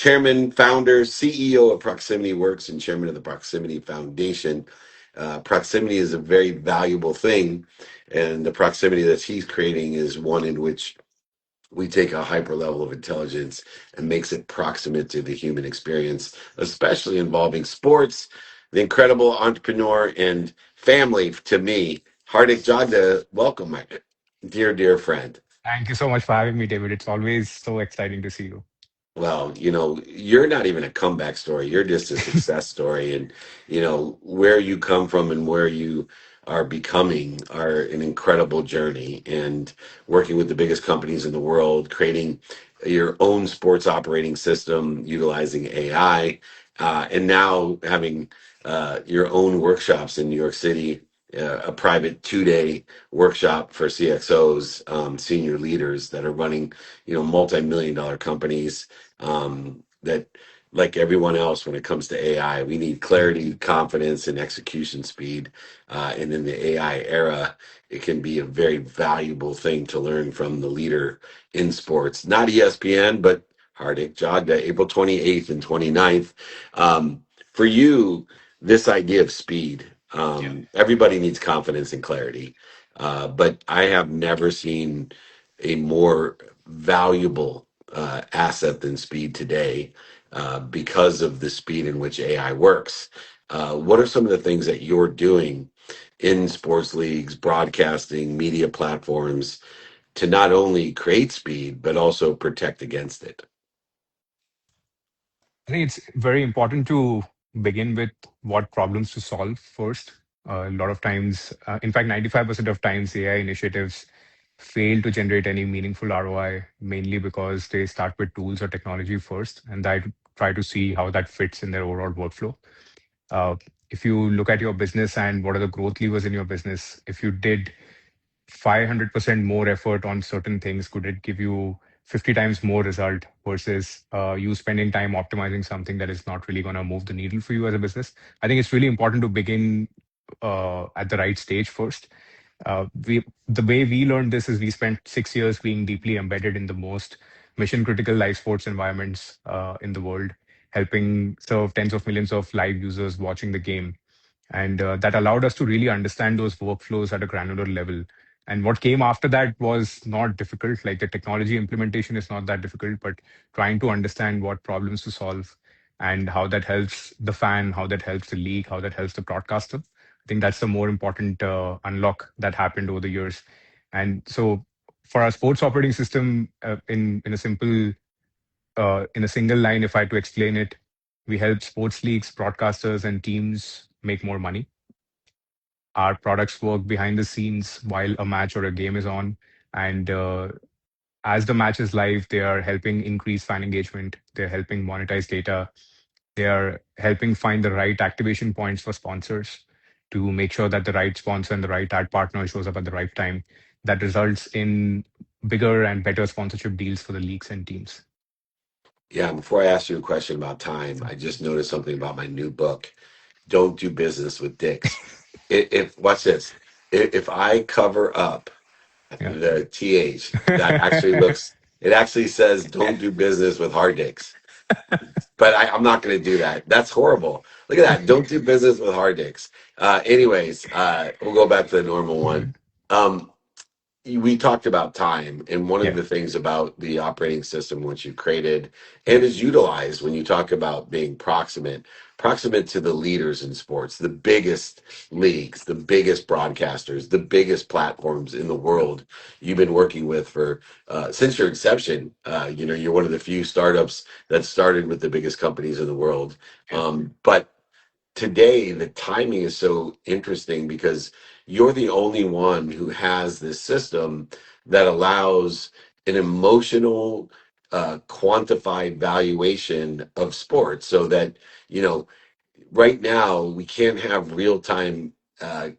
chairman, founder, CEO of Proximity Works, and chairman of the Proximity Foundation. Proximity is a very valuable thing, and the proximity that he's creating is one in which we take a hyper level of intelligence and makes it proximate to the human experience, especially involving sports. The incredible entrepreneur and family to me, Hardik Jagda. Welcome, my dear friend. Thank you so much for having me, David. It's always so exciting to see you. Well, you're not even a comeback story. You're just a success story. And, where you come from and where you are becoming are an incredible journey. And working with the biggest companies in the world, creating your own sports operating system, utilizing AI, and now having your own workshops in New York City, a private 2-day workshop for CXOs, senior leaders that are running, multi-million dollar companies that, like everyone else, when it comes to AI, we need Yeah. clarity, confidence, and execution speed. And in the AI era, it can be a very valuable thing to learn from the leader in sports, not ESPN, but Hardik Jagda, April 28th and 29th. For you, this idea of speed, Yeah. everybody needs confidence and clarity. But I have never seen a more valuable asset than speed today because of the speed in which AI works. What are some of the things that you're doing in sports leagues, broadcasting, media platforms to not only create speed, but also protect against it? I think it's very important to begin with what problems to solve first. A lot of times, in fact, 95% of times, AI initiatives fail to generate any meaningful ROI, mainly because they start with tools or technology first, and I try to see how that fits in their overall workflow. Uh, if you look at your business and what are the growth levers in your business, if you did 500% more effort on certain things, could it give you 50 times more result versus you spending time optimizing something that is not really going to move the needle for you as a business? I think it's really important to begin at the right stage first. The way we learned this is we spent 6 years being deeply embedded in the most mission critical live sports environments in the world, helping serve tens of millions of live users watching the game, and that allowed us to really understand those workflows at a granular level. And what came after that was not difficult. Like the technology implementation is not that difficult, but trying to understand what problems to solve and how that helps the fan, how that helps the league, how that helps the broadcaster. I think that's the more important unlock that happened over the years. And so, for our sports operating system, in a single line, if I had to explain it, we help sports leagues, broadcasters, and teams make more money. Our products work behind the scenes while a match or a game is on. And as the match is live, they are helping increase fan engagement. They're helping monetize data. They are helping find the right activation points for sponsors to make sure that the right sponsor and the right ad partner shows up at the right time. That results in bigger and better sponsorship deals for the leagues and teams. Yeah, before I ask you a question about time, I just noticed something about my new book, Don't Do Business with Dicks. If watch this, if I cover up Yeah. the TH, that actually looks, it actually says don't do business with hard dicks. But I'm not going to do that. That's horrible. Look at that. Don't do business with hard dicks. Anyways, we'll go back to the normal one. Um, we talked about time, and one of Yeah. the things about the operating system once you created Yeah. and is utilized when you talk about being proximate to the leaders in sports, the biggest leagues, the biggest broadcasters, the biggest platforms in the world you've been working with for since your inception. You're one of the few startups that started with the biggest companies in the world. Yeah. But today the timing is so interesting because you're the only one who has this system that allows an emotional quantified valuation of sports so that right now we can't have real time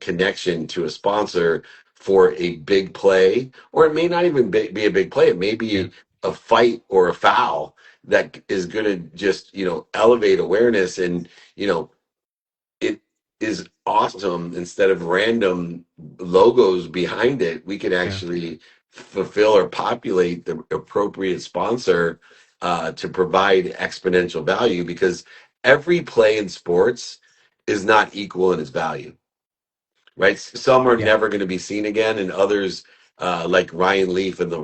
connection to a sponsor for a big play, or it may not even be a big play. It may Yeah. be a fight or a foul that is going to just elevate awareness, and it is awesome. Instead of random logos behind it, we can Yeah. actually fulfill or populate the appropriate sponsor to provide exponential value, because every play in sports is not equal in its value, right? Some are Yeah. never going to be seen again, and others, like Ryan Leaf in the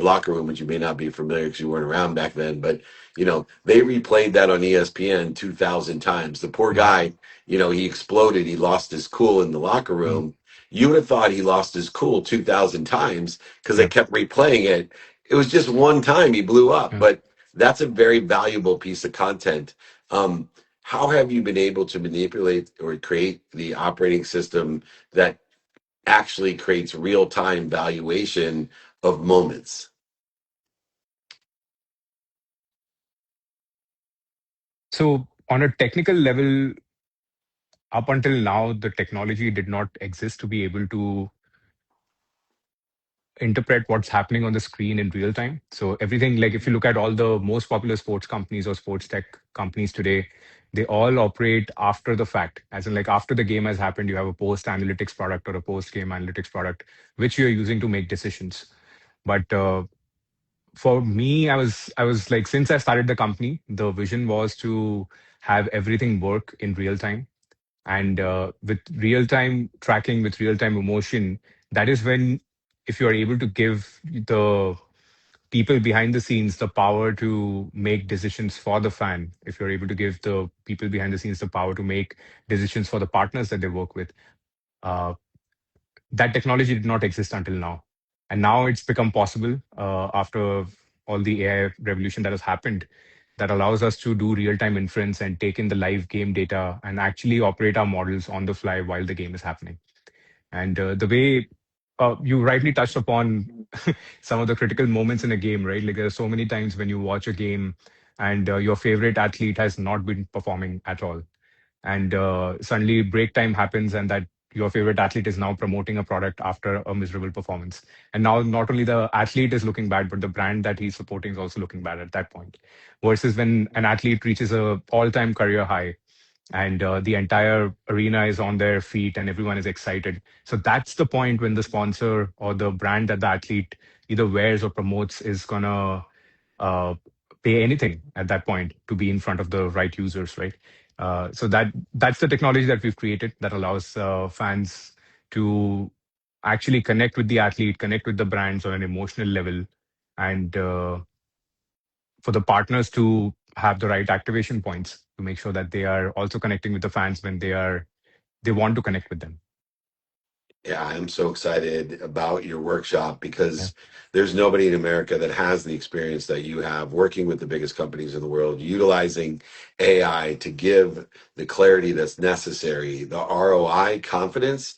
locker room, which you may not be familiar because you weren't around back then, but they replayed that on ESPN 2,000 times. The poor Mm, guy, he exploded. He lost his cool in the locker mm, room. You would have thought he lost his cool 2,000 times because they yeah. kept replaying it. It was just one time he blew up, Yeah. but that's a very valuable piece of content. Um, how have you been able to manipulate or create the operating system that actually creates real time valuation of moments? So on a technical level, up until now, the technology did not exist to be able to interpret what's happening on the screen in real time. So everything, like if you look at all the most popular sports companies or sports tech companies today, they all operate after the fact. As in, like after the game has happened, you have a post analytics product or a post game analytics product, which you're using to make decisions. But for me, I was like, since I started the company, the vision was to have everything work in real time, and with real time tracking, with real time emotion, that is when, if you are able to give the people behind the scenes the power to make decisions for the fan, if you're able to give the people behind the scenes the power to make decisions for the partners that they work with, uh, that technology did not exist until now. And now it's become possible after all the AI revolution that has happened, that allows us to do real time inference and take in the live game data and actually operate our models on the fly while the game is happening. And the way you rightly touched upon some of the critical moments in a game, right? Like there are so many times when you watch a game and your favorite athlete has not been performing at all, and suddenly break time happens, and that your favorite athlete is now promoting a product after a miserable performance, and now not only the athlete is looking bad, but the brand that he's supporting is also looking bad at that point. Versus when an athlete reaches a all-time career high, and the entire arena is on their feet and everyone is excited. So that's the point when the sponsor or the brand that the athlete either wears or promotes is gonna uh, pay anything at that point to be in front of the right users, right? So that's the technology that we've created that allows fans to actually connect with the athlete, connect with the brands on an emotional level, and for the partners to have the right activation points to make sure that they are also connecting with the fans when they want to connect with them. Yeah, I'm so excited about your workshop Yeah. because there's nobody in America that has the experience that you have working with the biggest companies in the world, utilizing AI to give the clarity that's necessary, the ROI confidence,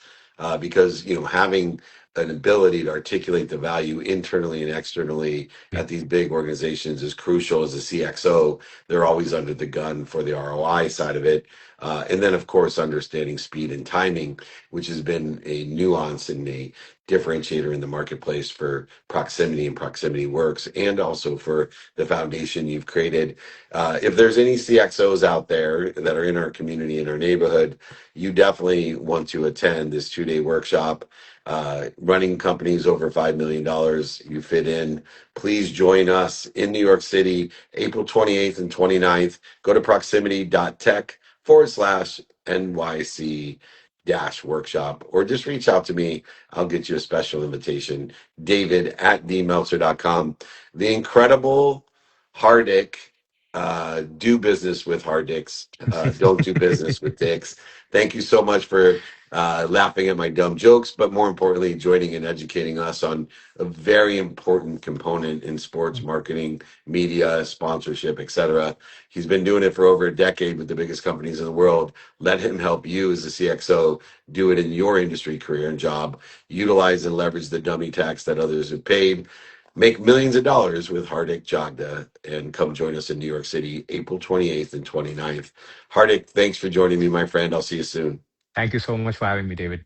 because having an ability to articulate the value internally and externally Yeah. at these big organizations is crucial. As a CXO, they're always under the gun for the ROI side of it. And then, of course, understanding speed and timing, which has been a nuance and a differentiator in the marketplace for proximity and proximity works, and also for the foundation you've created. If there's any CXOs out there that are in our community, in our neighborhood, you definitely want to attend this 2-day workshop. Running companies over $5 million, you fit in. Please join us in New York City, April 28th and 29th. Go to proximity.tech/NYC workshop, or just reach out to me. I'll get you a special invitation. David at dmeltzer.com. The incredible Hardik, do business with Hardicks. Don't do business with dicks. Thank you so much for laughing at my dumb jokes, but more importantly, joining and educating us on a very important component in sports marketing, media, sponsorship, etc. He's been doing it for over a decade with the biggest companies in the world. Let him help you as a CXO do it in your industry, career, and job. Utilize and leverage the dummy tax that others have paid. Make millions of dollars with Hardik Jagda, and come join us in New York City, April 28th and 29th. Hardik, thanks for joining me, my friend. I'll see you soon. Thank you so much for having me, David.